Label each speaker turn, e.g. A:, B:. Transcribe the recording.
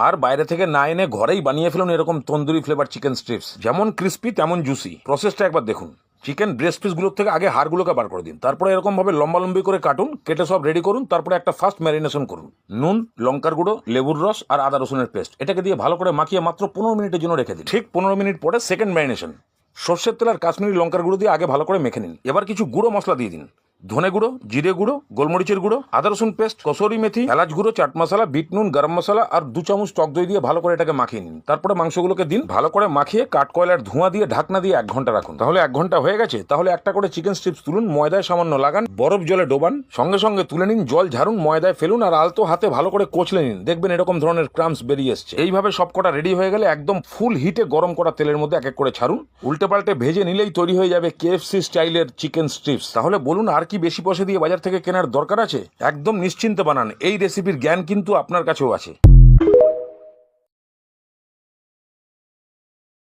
A: আর বাইরে থেকে না এনে ঘরেই বানিয়ে ফেলুন এরকম তন্দুরি ফ্লেভার চিকেন স্ট্রিপস, যেমন ক্রিস্পি তেমন জুসি। প্রসেসটা একবার দেখুন। চিকেন ব্রেস্ট পিসগুলোর থেকে আগে হাড়গুলোকে বার করে দিন, তারপরে এরকম ভাবে লম্বালম্বি করে কাটুন, কেটে সব রেডি করুন। তারপরে একটা ফার্স্ট ম্যারিনেশন করুন। নুন, লঙ্কার গুঁড়ো, লেবুর রস আর আদা রসুনের পেস্ট, এটাকে দিয়ে ভালো করে মাখিয়ে মাত্র 15 মিনিটের জন্য রেখে দিন। ঠিক 15 মিনিট পরে সেকেন্ড ম্যারিনেশন। সর্ষের তেল আর কাশ্মীরি লঙ্কার গুঁড়ো দিয়ে আগে ভালো করে মেখে নিন। এবার কিছু গুঁড়ো মশলা দিয়ে দিন। ধনে গুঁড়ো, জিরে গুঁড়ো, গোলমরিচের গুঁড়ো, আদা রসুন পেস্ট, কসুরি মেথি, এলাচ গুঁড়ো, চাট মশলা, বিট নুন, গরম মশলা আর 2 চামচ টক দই দিয়ে ভালো করে এটাকে মাখিয়ে নিন। তারপরে মাংসগুলোকে দিন, ভালো করে মাখিয়ে কাঠ কয়লার ধোঁয়া দিয়ে ঢাকনা দিয়ে 1 ঘন্টা রাখুন। তাহলে 1 ঘন্টা হয়ে গেছে। তাহলে একটা করে চিকেন স্ট্রিপস তুলুন, ময়দায় সামান্য লাগান, বরফ জলে ডোবান, সঙ্গে সঙ্গে তুলে নিন, জল ঝাড়ুন, ময়দায় ফেলুন আর আলতো হাতে ভালো করে কচলে নিন। দেখবেন এরকম ধরনের ক্রাম্পস বেরিয়ে এসছে। এইভাবে সব কটা রেডি হয়ে গেলে একদম ফুল হিটে গরম করা তেলের মধ্যে এক এক করে ছাড়ুন। উল্টে পাল্টে ভেজে নিলেই তৈরি হয়ে যাবে কেএফসি স্টাইলের চিকেন স্ট্রিপস। তাহলে বলুন আর কি বেশি পয়সা দিয়ে বাজার থেকে কেনার দরকার আছে? একদম নিশ্চিন্তে বানান। এই রেসিপির জ্ঞান কিন্তু আপনার কাছেও আছে।